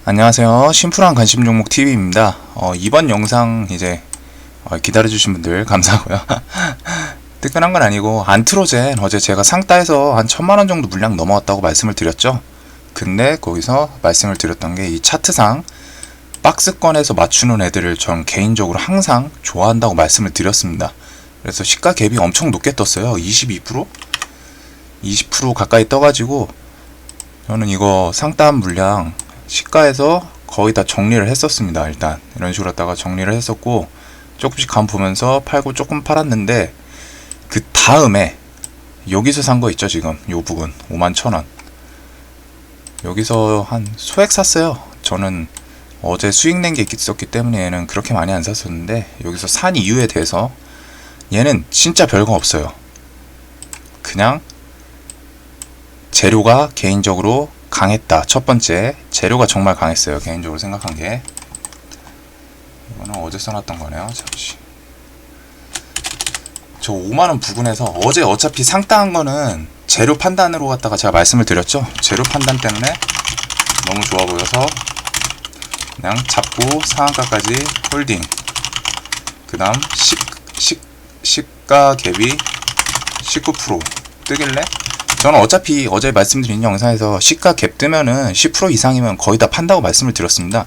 안녕하세요. 심플한 관심 종목 TV입니다. 이번 영상 이제 기다려주신 분들 감사하고요. 뜨끈한 건 아니고 안트로젠 어제 제가 상따에서 한 1000만원 정도 물량 넘어왔다고 말씀을 드렸죠. 근데 거기서 말씀을 드렸던 게 이 차트상 박스권에서 맞추는 애들을 전 개인적으로 항상 좋아한다고 말씀을 드렸습니다. 그래서 시가 갭이 엄청 높게 떴어요. 22%? 20% 가까이 떠가지고 저는 이거 상따한 물량 시가에서 거의 다 정리를 했었습니다. 일단 이런 식으로 했다가 정리를 했었고 조금씩 감 보면서 팔고 조금 팔았는데 그 다음에 여기서 산 거 있죠. 지금 요 부분 51,000원 여기서 한 소액 샀어요. 저는 어제 수익 낸 게 있었기 때문에 얘는 그렇게 많이 안 샀었는데 여기서 산 이유에 대해서 얘는 진짜 별거 없어요. 그냥 재료가 개인적으로 강했다. 첫 번째, 재료가 정말 강했어요. 개인적으로 생각한 게. 이거는 어제 써놨던 거네요. 잠시. 저 5만원 부근에서 어제 어차피 상따한 거는 재료 판단으로 갔다가 제가 말씀을 드렸죠. 재료 판단 때문에 너무 좋아 보여서 그냥 잡고 상한가까지 홀딩. 그 다음 시가 갭이 19% 뜨길래 저는 어차피 어제 말씀드린 영상에서 시가 갭 뜨면은 10% 이상이면 거의 다 판다고 말씀을 드렸습니다.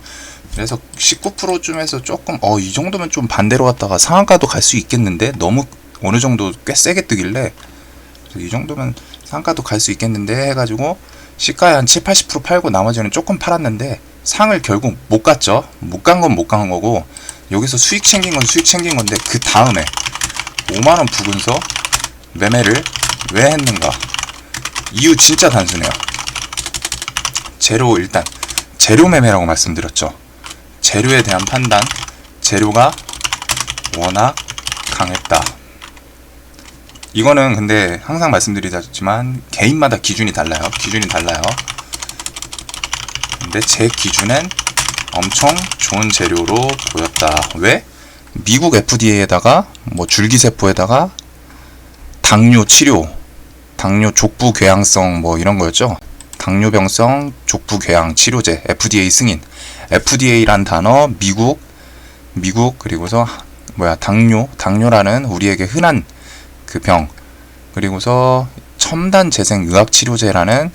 그래서 19%쯤에서 조금 이 정도면 좀 반대로 갔다가 상한가도 갈 수 있겠는데 너무 어느 정도 꽤 세게 뜨길래 이 정도면 상한가도 갈 수 있겠는데 해가지고 시가에 한 70-80% 팔고 나머지는 조금 팔았는데 상을 결국 못 갔죠. 못 간 건 못 간 거고 여기서 수익 챙긴 건 수익 챙긴 건데 그 다음에 5만원 부근서 매매를 왜 했는가? 이유 진짜 단순해요. 일단 재료 매매라고 말씀드렸죠. 재료에 대한 판단, 재료가 워낙 강했다. 이거는 근데 항상 말씀드리지만 개인마다 기준이 달라요. 근데 제 기준엔 엄청 좋은 재료로 보였다. 왜? 미국 FDA에다가 뭐 줄기세포에다가 당뇨 치료, 당뇨 족부 궤양성 뭐 이런 거였죠. 당뇨병성 족부 궤양 치료제 FDA 승인. FDA란 단어 미국 그리고서 당뇨라는 우리에게 흔한 그 병. 그리고서 첨단 재생 의학 치료제라는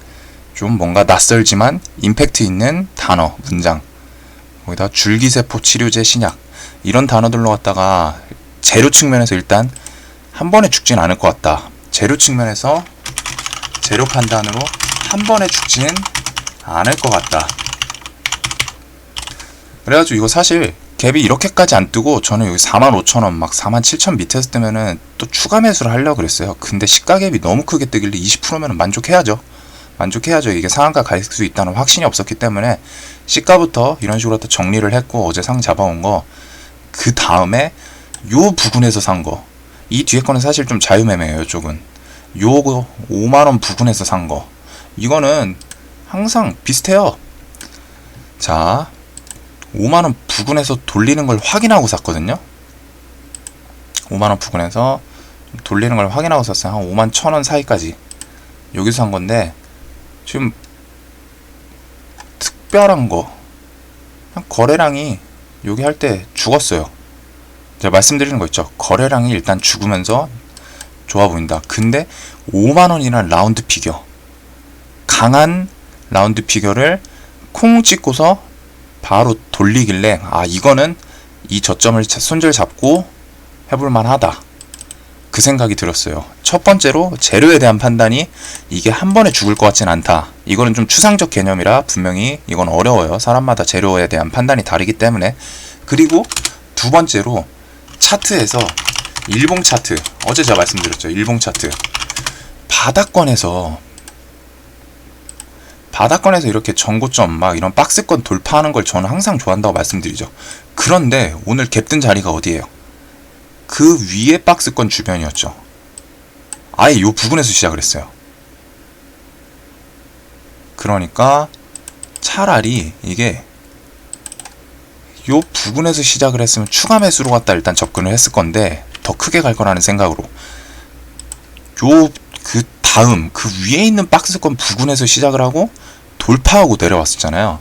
좀 뭔가 낯설지만 임팩트 있는 단어 문장. 거기다 줄기세포 치료제 신약. 이런 단어들로 갖다가 재료 측면에서 일단 한 번에 죽진 않을 것 같다. 재료 측면에서 재료 판단으로 한 번에 죽진 않을 것 같다. 그래가지고 이거 사실 갭이 이렇게까지 안 뜨고 저는 여기 45,000원 막 47,000 밑에서 뜨면은 또 추가 매수를 하려고 그랬어요. 근데 시가 갭이 너무 크게 뜨길래 20%면은 만족해야죠. 이게 상한가 갈 수 있다는 확신이 없었기 때문에 시가부터 이런 식으로 정리를 했고 어제 상 잡아온 거 그 다음에 요 부근에서 산 거 이 뒤에 거는 사실 좀 자유매매예요. 이쪽은 요거 5만원 부근에서 산 거 이거는 항상 비슷해요. 자 5만원 부근에서 돌리는 걸 확인하고 샀거든요. 5만원 부근에서 돌리는 걸 확인하고 샀어요. 한 51,000원 사이까지 여기서 산 건데 지금 특별한 거 거래량이 여기 할 때 죽었어요. 제가 말씀드리는 거 있죠. 거래량이 일단 죽으면서 좋아 보인다. 근데 5만원이라는 라운드 피겨, 강한 라운드 피겨를 콩 찍고서 바로 돌리길래 이거는 이 저점을 손절 잡고 해볼만 하다. 그 생각이 들었어요. 첫 번째로 재료에 대한 판단이 이게 한 번에 죽을 것 같진 않다. 이거는 좀 추상적 개념이라 분명히 이건 어려워요. 사람마다 재료에 대한 판단이 다르기 때문에. 그리고 두 번째로 차트에서 일봉 차트, 어제 제가 말씀드렸죠. 일봉 차트 바닥권에서 이렇게 전고점 막 이런 박스권 돌파하는 걸 저는 항상 좋아한다고 말씀드리죠. 그런데 오늘 갭뜬 자리가 어디예요? 그 위에 박스권 주변이었죠. 아예 요 부분에서 시작을 했어요. 그러니까 차라리 이게 요 부분에서 시작을 했으면 추가 매수로 갖다 일단 접근을 했을 건데 더 크게 갈 거라는 생각으로 그 다음 그 위에 있는 박스권 부근에서 시작을 하고 돌파하고 내려왔었잖아요.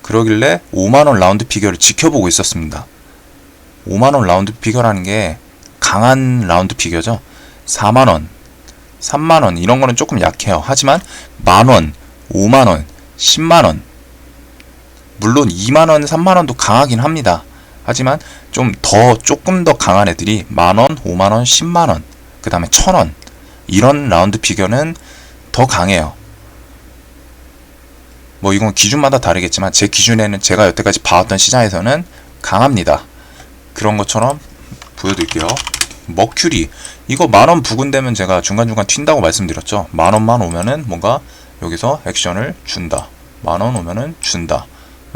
그러길래 5만원 라운드 피겨를 지켜보고 있었습니다. 5만원 라운드 피겨라는 게 강한 라운드 피겨죠. 4만원, 3만원 이런 거는 조금 약해요. 하지만 만원, 5만원, 10만원, 물론 2만원, 3만원도 강하긴 합니다. 하지만 조금 더 강한 애들이 만원, 5만원, 10만원, 그 다음에 1000원 이런 라운드 피겨는 더 강해요. 뭐 이건 기준마다 다르겠지만 제 기준에는 제가 여태까지 봐왔던 시장에서는 강합니다. 그런 것처럼 보여드릴게요. 머큐리 이거 만원 부근되면 제가 중간중간 튄다고 말씀드렸죠. 만원만 오면은 뭔가 여기서 액션을 준다. 만원 오면은 준다.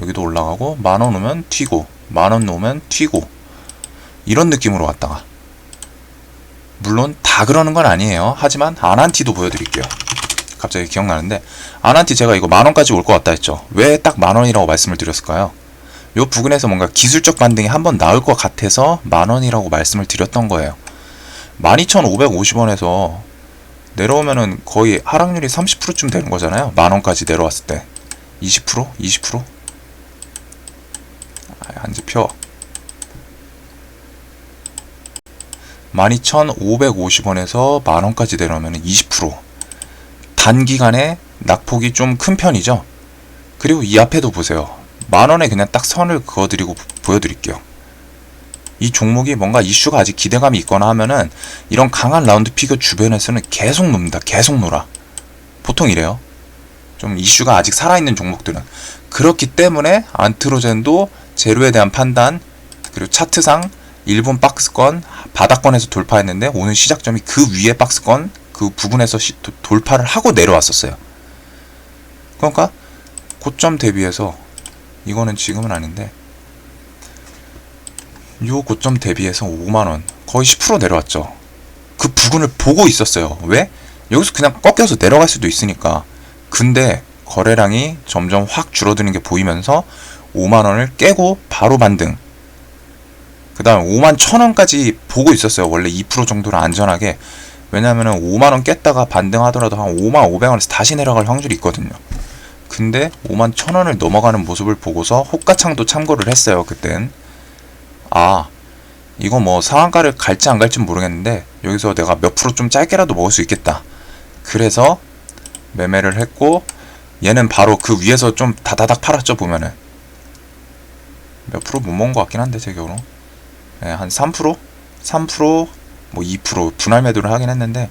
여기도 올라가고 만원 오면 튀고 만원 오면 튀고 이런 느낌으로 왔다가, 물론 다 그러는 건 아니에요. 하지만 아난티도 보여드릴게요. 갑자기 기억나는데 아난티 제가 이거 만원까지 올 것 같다 했죠. 왜 딱 만원이라고 말씀을 드렸을까요? 요 부근에서 뭔가 기술적 반등이 한번 나올 것 같아서 만원이라고 말씀을 드렸던 거예요. 12,550원에서 내려오면은 거의 하락률이 30%쯤 되는 거잖아요. 만원까지 내려왔을 때 20%? 20%? 안 잡혀. 12,550원에서 만원까지 내려오면 20%. 단기간에 낙폭이 좀 큰 편이죠. 그리고 이 앞에도 보세요. 만원에 그냥 딱 선을 그어드리고 보여드릴게요. 이 종목이 뭔가 이슈가 아직 기대감이 있거나 하면은 이런 강한 라운드 피겨 주변에서는 계속 놉니다. 계속 놀아. 보통 이래요. 좀 이슈가 아직 살아있는 종목들은. 그렇기 때문에 안트로젠도 재료에 대한 판단, 그리고 차트상 일본 박스권 바닥권에서 돌파했는데 오늘 시작점이 그 위에 박스권 그 부분에서 돌파를 하고 내려왔었어요. 그러니까 고점 대비해서, 이거는 지금은 아닌데 요 고점 대비해서 5만원 거의 10% 내려왔죠. 그 부분을 보고 있었어요. 왜? 여기서 그냥 꺾여서 내려갈 수도 있으니까. 근데 거래량이 점점 확 줄어드는 게 보이면서 5만원을 깨고 바로 반등. 그 다음 51,000원까지 보고 있었어요. 원래 2% 정도는 안전하게. 왜냐면은 5만원 깼다가 반등하더라도 한 55,500원에서 다시 내려갈 확률이 있거든요. 근데 51,000원을 넘어가는 모습을 보고서 호가창도 참고를 했어요. 그땐 이거 뭐 상한가를 갈지 안 갈지 모르겠는데 여기서 내가 몇 프로 좀 짧게라도 먹을 수 있겠다. 그래서 매매를 했고, 얘는 바로 그 위에서 좀 다다닥 팔았죠. 보면은 몇 프로 못 먹은 것 같긴 한데 제 기억으로 한 3%? 3%? 뭐 2% 분할 매도를 하긴 했는데,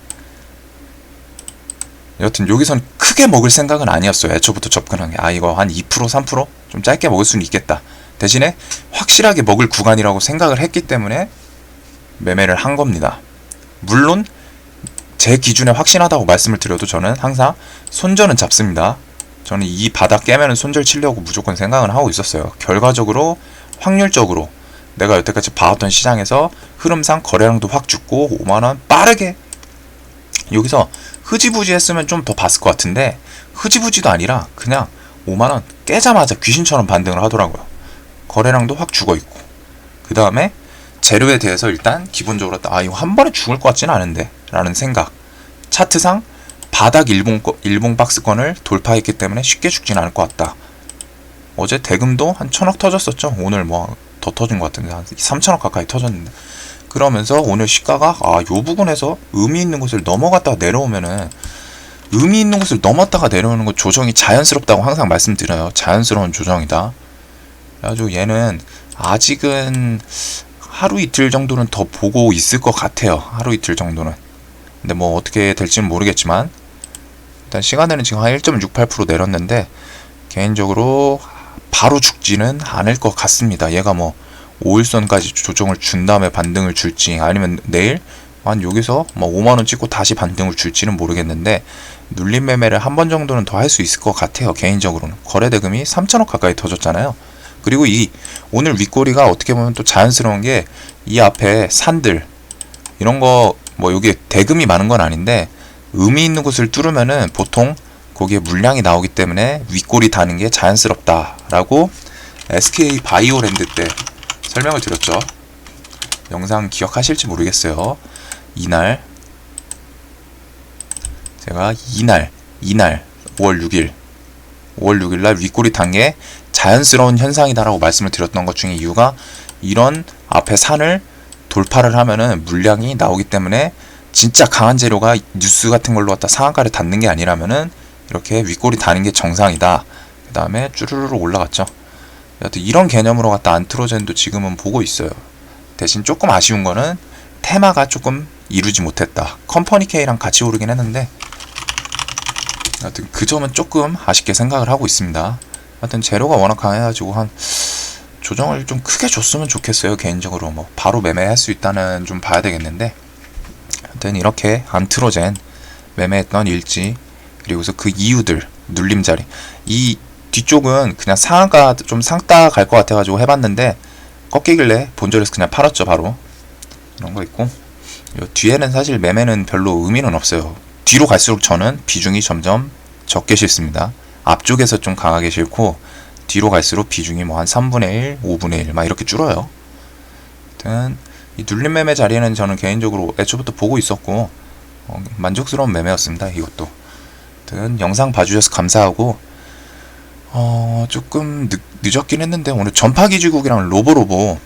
여튼 여기선 크게 먹을 생각은 아니었어요. 애초부터 접근한 게 이거 한 2%, 3%? 좀 짧게 먹을 수는 있겠다. 대신에 확실하게 먹을 구간이라고 생각을 했기 때문에 매매를 한 겁니다. 물론 제 기준에 확신하다고 말씀을 드려도 저는 항상 손절은 잡습니다. 저는 이 바닥 깨면은 손절 치려고 무조건 생각은 하고 있었어요. 결과적으로 확률적으로 내가 여태까지 봐왔던 시장에서 흐름상 거래량도 확 죽고 5만원 빠르게, 여기서 흐지부지 했으면 좀 더 봤을 것 같은데 흐지부지도 아니라 그냥 5만원 깨자마자 귀신처럼 반등을 하더라고요. 거래량도 확 죽어있고, 그 다음에 재료에 대해서 일단 기본적으로 이거 한 번에 죽을 것 같지는 않은데 라는 생각. 차트상 바닥 일봉 박스권을 돌파했기 때문에 쉽게 죽진 않을 것 같다. 어제 대금도 한 1,000억 터졌었죠. 오늘 뭐 더 터진 것 같은데 한 3,000억 가까이 터졌는데, 그러면서 오늘 시가가 요 부분에서 의미 있는 곳을 넘어갔다가 내려오면은, 의미 있는 곳을 넘었다가 내려오는 거 조정이 자연스럽다고 항상 말씀드려요. 자연스러운 조정이다. 아주 얘는 아직은 하루 이틀 정도는 더 보고 있을 것 같아요. 하루 이틀 정도는. 근데 뭐 어떻게 될지는 모르겠지만 일단 시간에는 지금 한 1.68% 내렸는데 개인적으로 바로 죽지는 않을 것 같습니다. 얘가 뭐 5일선까지 조정을 준 다음에 반등을 줄지, 아니면 내일 한 여기서 뭐 5만원 찍고 다시 반등을 줄지는 모르겠는데 눌림 매매를 한 번 정도는 더 할 수 있을 것 같아요. 개인적으로는. 거래대금이 3,000억 가까이 터졌잖아요. 그리고 이 오늘 윗꼬리가 어떻게 보면 또 자연스러운 게, 이 앞에 산들 이런 거 뭐 여기 대금이 많은 건 아닌데 의미 있는 곳을 뚫으면은 보통 거기에 물량이 나오기 때문에 윗꼬리 다는 게 자연스럽다라고 SK 바이오랜드 때 설명을 드렸죠. 영상 기억하실지 모르겠어요. 이날 제가 이날 5월 6일 날 윗꼬리 단 게 자연스러운 현상이다라고 말씀을 드렸던 것 중에 이유가 이런 앞에 산을 돌파를 하면은 물량이 나오기 때문에 진짜 강한 재료가 뉴스 같은 걸로 갖다 상한가를 닫는 게 아니라면은 이렇게 윗골이 다는 게 정상이다. 그 다음에 쭈르르 올라갔죠. 여튼 이런 개념으로 갖다 안트로젠도 지금은 보고 있어요. 대신 조금 아쉬운 거는 테마가 조금 이루지 못했다. 컴퍼니 K랑 같이 오르긴 했는데 여튼 그 점은 조금 아쉽게 생각을 하고 있습니다. 하여튼 재료가 워낙 강해가지고 한 조정을 좀 크게 줬으면 좋겠어요. 개인적으로 뭐 바로 매매할 수 있다는 좀 봐야 되겠는데 하여튼 이렇게 안트로젠 매매했던 일지 그리고서 그 이유들 눌림자리 이 뒤쪽은 그냥 상한가 좀 상따 갈 것 같아가지고 해봤는데 꺾이길래 본절에서 그냥 팔았죠. 바로 이런 거 있고 요 뒤에는 사실 매매는 별로 의미는 없어요. 뒤로 갈수록 저는 비중이 점점 적게 싫습니다. 앞쪽에서 좀 강하게 싫고 뒤로 갈수록 비중이 뭐 한 3분의 1, 5분의 1 막 이렇게 줄어요. 하여튼 이 눌림 매매 자리에는 저는 개인적으로 애초부터 보고 있었고 만족스러운 매매였습니다. 이것도. 하여튼 영상 봐주셔서 감사하고 조금 늦었긴 했는데 오늘 전파기지국이랑 로보로보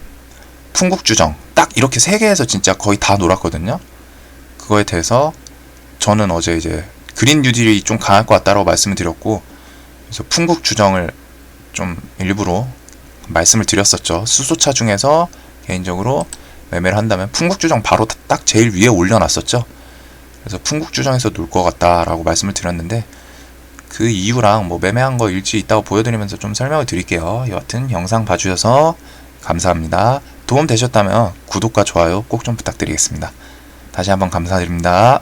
풍국주정 딱 이렇게 세 개에서 진짜 거의 다 놀았거든요. 그거에 대해서 저는 어제 이제 그린 뉴딜이 좀 강할 것 같다라고 말씀을 드렸고 그래서 풍국주정을 좀 일부러 말씀을 드렸었죠. 수소차 중에서 개인적으로 매매를 한다면 풍국주정 바로 딱 제일 위에 올려놨었죠. 그래서 풍국주정에서 놀 것 같다라고 말씀을 드렸는데 그 이유랑 뭐 매매한 거 일지 있다고 보여드리면서 좀 설명을 드릴게요. 여하튼 영상 봐주셔서 감사합니다. 도움 되셨다면 구독과 좋아요 꼭 좀 부탁드리겠습니다. 다시 한번 감사드립니다.